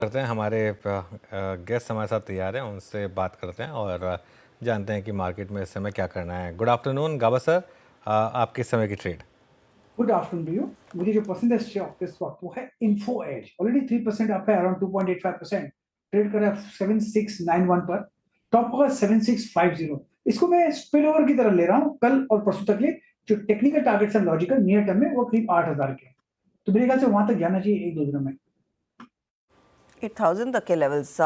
करते हैं। हमारे गेस्ट हमारे साथ तैयार हैं, उनसे बात करते हैं और जानते हैं कि मार्केट में इस समय क्या करना है। गुड आफ्टरनून गाबा सर, आपके समय की trade. Good afternoon to you. मुझे जो पसंद है स्टॉक इस वक्त वो है इन्फो एज। ऑलरेडी 3% अप है, अराउंड 2.85% ट्रेड कर रहा है 7691 पर। टॉप होगा 7650। इसको मैं स्पिल ओवर की तरह ले रहा हूँ कल और परसों तक के। जो टेक्निकल टारगेट्स है लॉजिकल नियर टर्म में वो करीब 8000 के, तो मेरे ख्याल से वहां तक जाना चाहिए एक दो दिनों में। 8000 तक के लेवल्स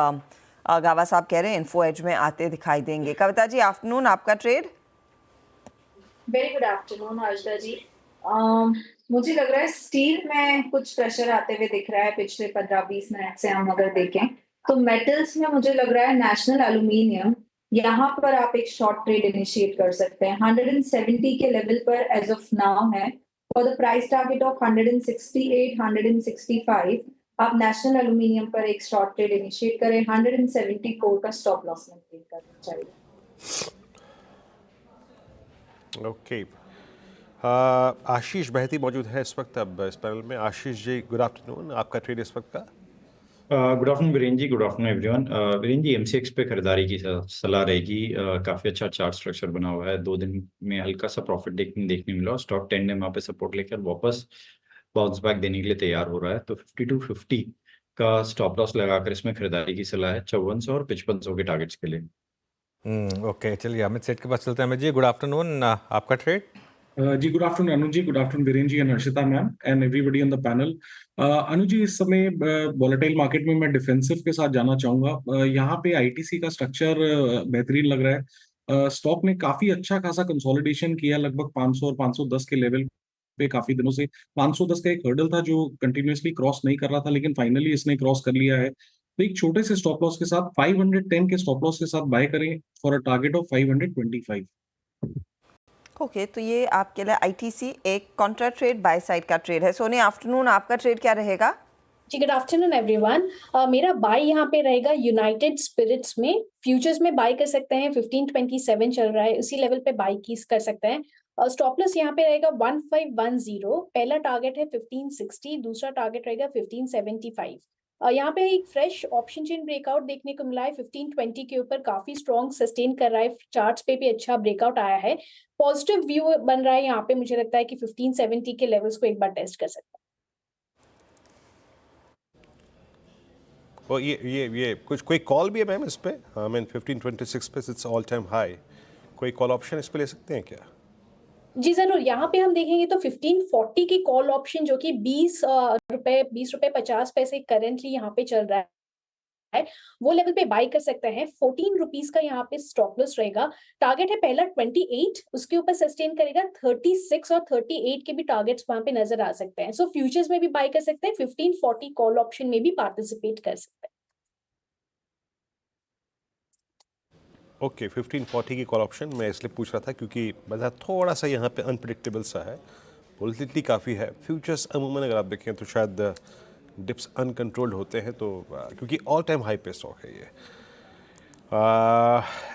गावा साहब कह रहे हैं इन्फो एज में आते दिखाई देंगे। कविता जी, आफ्टरनून, आपका trade? Very good afternoon Harshada ji. मुझे लग रहा है स्टील में कुछ प्रेशर आते हुए दिख रहा है पिछले 15-20 मिनट से। हम अगर देखें तो मेटल्स में मुझे लग रहा है नेशनल एल्यूमिनियम, यहाँ पर आप एक शॉर्ट ट्रेड इनिशिएट कर सकते हैं। 170 के लेवल पर एज ऑफ नाउ है और द प्राइस टारगेट ऑफ 168 165। आप नेशनल एल्यूमिनियम पर एक शॉर्ट ट्रेड इनिशिएट करें। 174 का स्टॉप लॉस मेंटेन करना चाहिए। ओके, आशीष बहती मौजूद है इस वक्त अब इस पैनल में। आशीष जी, गुड आफ्टरनून, आपका ट्रेड इस वक्त का? गुड आफ्टरनून वीरेन जी, गुड आफ्टरनून एवरीवन। वीरेन जी, एमसीएक्स पे खरीदारी की सलाह रहेगी। काफ़ी अच्छा चार्ट स्ट्रक्चर बना हुआ है। 2 दिन में हल्का सा प्रॉफिट देखने मिला। स्टॉक 10 ने वहाँ पे सपोर्ट लेकर वापस बाउंस बैक देने के लिए तैयार हो रहा है, तो 5250 का स्टॉप लॉस लगाकर इसमें खरीदारी की सलाह है 5400 और 5500 के टारगेट्स के लिए। ओके, चलिए अमित सेठ के पास चलते हैं। अमित जी, गुड आफ्टरनून, आपका ट्रेड? जी good afternoon Anu ji, good afternoon Viren ji and Harshita ma'am and everybody on the panel. Anu ji, इस समय वॉलेटाइल मार्केट में मैं डिफेंसिव के साथ जाना चाहूंगा। यहाँ पे आईटीसी का स्ट्रक्चर बेहतरीन लग रहा है। स्टॉक ने काफी अच्छा खासा कंसोलिडेशन किया, लगभग 500 और 510 के लेवल पे काफी दिनों से। 510 का एक हर्डल था जो कंटिन्यूअसली क्रॉस नहीं कर रहा था, लेकिन फाइनली इसने क्रॉस कर लिया है। तो एक छोटे से स्टॉप लॉस के साथ 510 के स्टॉप लॉस के साथ बाय करें for a target of 525। Okay, तो ये आपके लिए आईटीसी एक कॉन्ट्रा ट्रेड बाय साइड का ट्रेड है। सोनी, आफ्टरनून, आपका ट्रेड क्या रहेगा? जी गुड आफ्टरनून एवरीवन। मेरा बाय यहाँ पे रहेगा यूनाइटेड स्पिरिट्स में। फ्यूचर्स में बाय कर सकते हैं, 1527 चल रहा है, उसी लेवल पे बाय की कर सकते हैं। स्टॉप लॉस यहाँ पे रहेगा 1510। पहला टारगेट है 1560, दूसरा टारगेट रहेगा 1575। यहाँ पे एक फ्रेश ऑप्शन चेन ब्रेकआउट देखने को मिला है 1520 के ऊपर, काफी स्ट्रॉन्ग सस्टेन कर रहा है। चार्ट्स पे भी अच्छा ब्रेकआउट आया है, पॉजिटिव व्यू बन रहा है यहाँ पे। मुझे लगता है कि 1570 के लेवल्स को एक बार टेस्ट कर सकता है। और ये कुछ कोई कॉल भी है मैम इस पे? आई मीन 1526 पे इट्स ऑल टाइम हाई, कोई कॉल ऑप्शन इस पे ले सकते हैं क्या? जी जरूर, यहाँ पे हम देखेंगे तो 1540 की कॉल ऑप्शन जो कि 20 रुपए 50 पैसे करेंटली यहाँ पे चल रहा है, वो लेवल पे बाय कर सकते हैं। 14 रुपीज का यहाँ पे स्टॉप लॉस रहेगा। टारगेट है पहला 28, उसके ऊपर सस्टेन करेगा 36 और 38 के भी टारगेट्स वहां पे नजर आ सकते हैं। सो फ्यूचर्स में भी बाय कर सकते हैं, 1540 कॉल ऑप्शन में भी पार्टिसिपेट कर सकते हैं। ओके, 1540 की कॉल ऑप्शन मैं इसलिए पूछ रहा था क्योंकि बाजार थोड़ा सा यहाँ पे अनप्रिडिक्टेबल सा है, वोलेटिलिटी काफ़ी है। फ्यूचर्स अमूमन अगर आप देखें तो शायद डिप्स अनकंट्रोल्ड होते हैं, तो क्योंकि ऑल टाइम हाई पे स्टॉक है ये।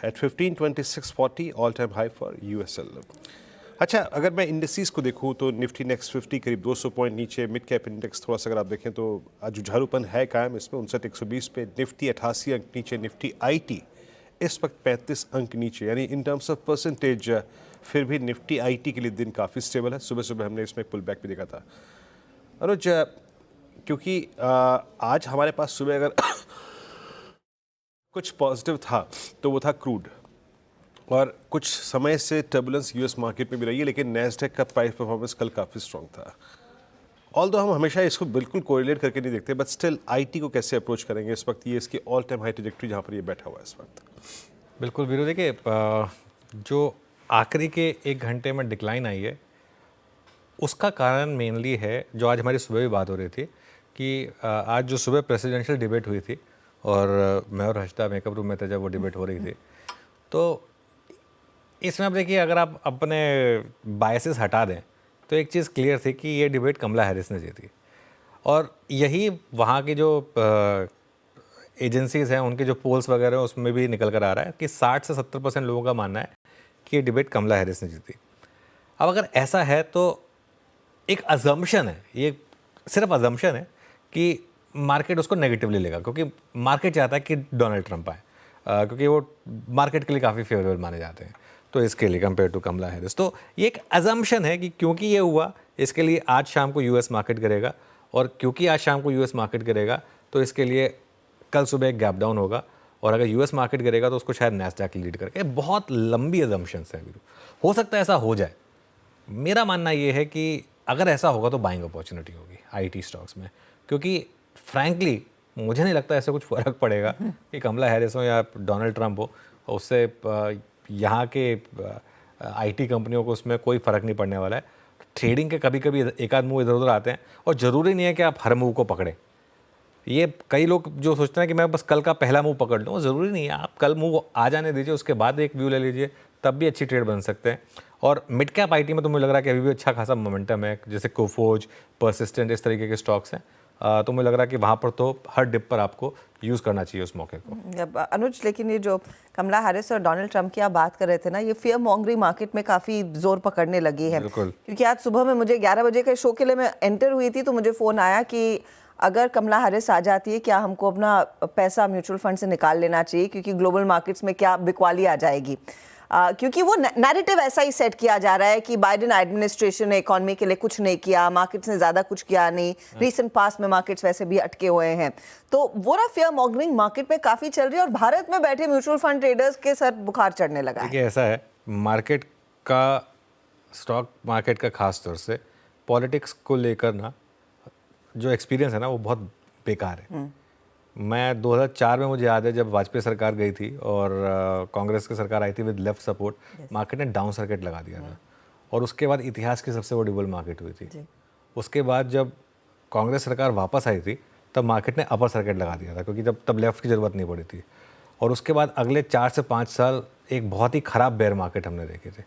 At 152640 all time high for USL. अच्छा, अगर मैं इंडेक्सेस को देखूँ तो निफ्टी नेक्स्ट 50 करीब 200 पॉइंट नीचे, मिड कैप इंडेक्स थोड़ा सा अगर आप देखें तो आज जुझारूपन है कायम इसमें, 59,120 पे। निफ्टी 88 अंक नीचे, निफ्टी आईटी इस वक्त 35 अंक नीचे, यानी इन टर्म्स ऑफ परसेंटेज फिर भी निफ्टी आईटी के लिए दिन काफ़ी स्टेबल है। सुबह सुबह हमने इसमें पुल बैक भी देखा था। अनुज, क्योंकि आज हमारे पास सुबह अगर कुछ पॉजिटिव था तो वो था क्रूड, और कुछ समय से टर्बुलेंस यूएस मार्केट में भी रही है, लेकिन नैस्डैक का प्राइस परफॉर्मेंस कल काफ़ी स्ट्रॉन्ग था। ऑल्दो हम हमेशा इसको बिल्कुल कोरिलेट करके नहीं देखते, बट स्टिल आईटी को कैसे अप्रोच करेंगे इस वक्त? ये इसकी ऑल टाइम हाई ट्रैजेक्टरी जहाँ पर ये बैठा हुआ है इस वक्त। बिल्कुल वीरू, देखिए जो आखिरी के 1 घंटे में डिक्लाइन आई है उसका कारण मेनली है, जो आज हमारी सुबह भी बात हो रही थी कि आज जो सुबह प्रेसिडेंशियल डिबेट हुई थी और मैं और हर्षिता मेकअप रूम में थे जब वो डिबेट हो रही थी, तो इसमें अब देखिए अगर आप अपने बायसेस हटा दें तो एक चीज़ क्लियर थी कि ये डिबेट कमला हैरिस ने जीती, और यही वहाँ की जो एजेंसीज़ हैं उनके जो पोल्स वगैरह हैं उसमें भी निकल कर आ रहा है कि 60 से 70% लोगों का मानना है कि ये डिबेट कमला हैरिस ने जीती। अब अगर ऐसा है तो एक अजम्पशन है, ये सिर्फ अजम्पशन है कि मार्केट उसको नेगेटिवली लेगा, क्योंकि मार्केट चाहता है कि डोनाल्ड ट्रंप आए, क्योंकि वो मार्केट के लिए काफ़ी फेवरेबल माने जाते हैं, तो इसके लिए कंपेयर टू कमला हैरिस। तो ये एक अजम्पशन है कि क्योंकि ये हुआ इसके लिए आज शाम को यूएस मार्केट गिरेगा, और क्योंकि आज शाम को यूएस मार्केट गिरेगा तो इसके लिए कल सुबह एक गैप डाउन होगा, और अगर यूएस मार्केट गिरेगा तो उसको शायद नैस्डैक लीड करके। बहुत लंबी अजम्पशंस हैं, हो सकता है ऐसा हो जाए। मेरा मानना ये है कि अगर ऐसा होगा तो बाइंग अपॉर्चुनिटी होगी आईटी स्टॉक्स में, क्योंकि फ्रैंकली मुझे नहीं लगता ऐसे कुछ फ़र्क पड़ेगा कि कमला हैरिस हो या डोनाल्ड ट्रंप हो, उससे यहाँ के आईटी कंपनियों को उसमें कोई फ़र्क नहीं पड़ने वाला है। ट्रेडिंग के कभी कभी एक आध मूव इधर उधर आते हैं, और ज़रूरी नहीं है कि आप हर मूव को पकड़ें। ये कई लोग जो सोचते हैं कि मैं बस कल का पहला मूव पकड़ लूँ, ज़रूरी नहीं है। आप कल मूव आ जाने दीजिए, उसके बाद एक व्यू ले लीजिए, तब भी अच्छी ट्रेड बन सकते हैं। और मिड कैप आईटी में तो मुझे लग रहा है कि अभी भी अच्छा खासा मोमेंटम है, जैसे कोफोर्ज, परसिस्टेंट, इस तरीके के स्टॉक्स हैं। तो मुझे लग रहा है कि वहाँ पर तो हर डिप पर आपको यूज़ करना चाहिए उस मौके को। अनुज, लेकिन ये जो कमला हैरिस और डोनाल्ड ट्रंप की आप बात कर रहे थे ना, ये फियर मॉन्गरी मार्केट में काफ़ी जोर पकड़ने लगी है। क्योंकि आज सुबह में मुझे 11 बजे के शो के लिए मैं एंटर हुई थी, तो मुझे फ़ोन आया कि अगर कमला हैरिस आ जाती है, क्या हमको अपना पैसा म्यूचुअल फंड से निकाल लेना चाहिए, क्योंकि ग्लोबल मार्केट्स में क्या बिकवाली आ जाएगी। क्योंकि वो नैरेटिव ऐसा ही सेट किया जा रहा है कि बाइडेन एडमिनिस्ट्रेशन ने इकोनॉमी के लिए कुछ नहीं किया, मार्केट्स ने ज़्यादा कुछ किया नहीं, रीसेंट पास्ट में मार्केट्स वैसे भी अटके हुए हैं। तो वो ना फियर मॉन्गरिंग मार्केट में काफ़ी चल रही है, और भारत में बैठे म्यूचुअल फंड ट्रेडर्स के सर बुखार चढ़ने लगा है। ऐसा है मार्केट का, स्टॉक मार्केट का खास तौर से पॉलिटिक्स को लेकर ना जो एक्सपीरियंस है ना, वो बहुत बेकार है। मैं 2004 में, मुझे याद है, जब वाजपेयी सरकार गई थी और कांग्रेस की सरकार आई थी विद लेफ्ट सपोर्ट, मार्केट ने डाउन सर्किट लगा दिया था, और उसके बाद इतिहास की सबसे बड़ी बुल मार्केट हुई थी। उसके बाद जब कांग्रेस सरकार वापस आई थी तब मार्केट ने अपर सर्किट लगा दिया था, क्योंकि तब लेफ्ट की ज़रूरत नहीं पड़ी थी। और उसके बाद अगले 4 से 5 साल एक बहुत ही ख़राब बेयर मार्केट हमने देखे थे।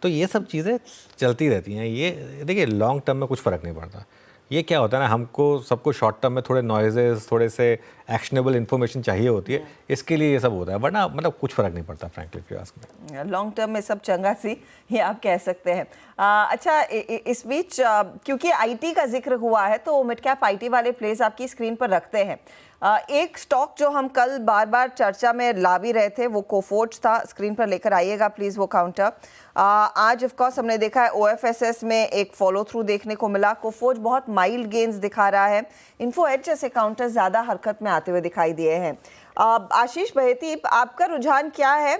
तो ये सब चीज़ें चलती रहती हैं। ये देखिए, लॉन्ग टर्म में कुछ फ़र्क नहीं पड़ता। ये क्या होता है ना, हमको सबको शॉर्ट टर्म में थोड़े नॉइजेस, थोड़े से एक्शनेबल इन्फॉर्मेशन चाहिए होती है, इसके लिए ये सब होता है, वरना मतलब कुछ फ़र्क नहीं पड़ता frankly if you ask me. Long term में सब चंगा सी, ये आप कह सकते हैं। अच्छा, इस बीच क्योंकि आईटी का जिक्र हुआ है, तो मिड कैप आईटी वाले प्लेस आपकी स्क्रीन पर रखते हैं। एक स्टॉक जो हम कल बार बार चर्चा में ला भी रहे थे, वो कोफोर्ज था। स्क्रीन पर लेकर आइएगा प्लीज़ वो काउंटर। आज ऑफ कोर्स हमने देखा है ओएफएसएस में एक फॉलो थ्रू देखने को मिला। कोफोर्ज बहुत माइल्ड गेन्स दिखा रहा है। इन्फो एज जैसे काउंटर ज़्यादा हरकत में आते हुए दिखाई दिए हैं। आशीष बहेती, आपका रुझान क्या है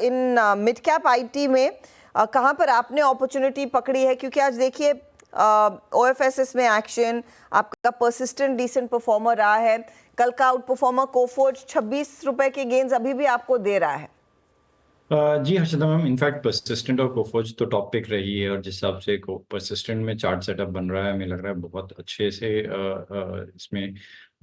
इन मिड कैप आईटी में? कहाँ पर आपने अपॉर्चुनिटी पकड़ी है? क्योंकि आज देखिए ओएफएसएस में एक्शन, आपका परसिस्टेंट डिसेंट परफॉर्मर रहा है। कल का आउट परफॉर्मर कोफोर्ज 26 रुपए के गेन्स अभी भी आपको दे रहा है। जी हर्षदा मैम, इनफैक्ट परसिस्टेंट और कोफोर्ज तो टॉप पिक रही है, और जिस हिसाब से परसिस्टेंट में चार्ट सेटअप बन रहा है, हमें लग रहा है बहुत अच्छे से इसमें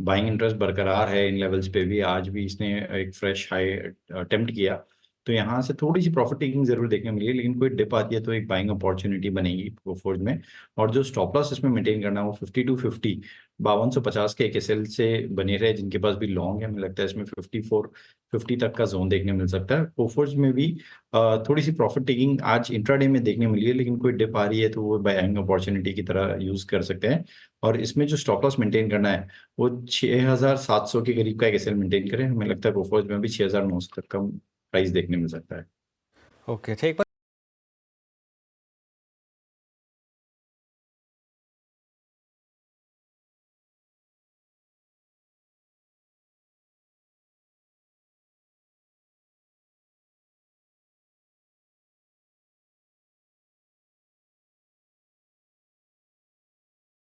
बाइंग इंटरेस्ट बरकरार है। इन लेवल्स पे भी आज भी इसने एक फ्रेश हाई अटेम्प्ट किया, तो यहाँ से थोड़ी सी प्रॉफिट टेकिंग जरूर देखने मिली है, लेकिन कोई डिप आती है तो एक बाइंग अपॉर्चुनिटी बनेगी कोफोर्ज में। और जो स्टॉप लॉस इसमें मेंटेन करना है वो 50 to 50 5250 के एक एसएल से बने रहे, जिनके पास भी लॉन्ग है। मुझे लगता है इसमें 5450 तक का जोन देखने मिल सकता है। कोफोर्ज में भी थोड़ी सी प्रॉफिट टेकिंग आज इंट्राडे में देखने मिली है, लेकिन कोई डिप आ रही है तो वो बाइंग अपॉर्चुनिटी की तरह यूज कर सकते हैं। और इसमें जो स्टॉप लॉस मेंटेन करना है वो 6700 के करीब का एक एसएल मेंटेन करें। हमें लगता है कोफोर्ज में भी 6900 तक का प्राइस देखने मिल सकता है। ओके, ठीक।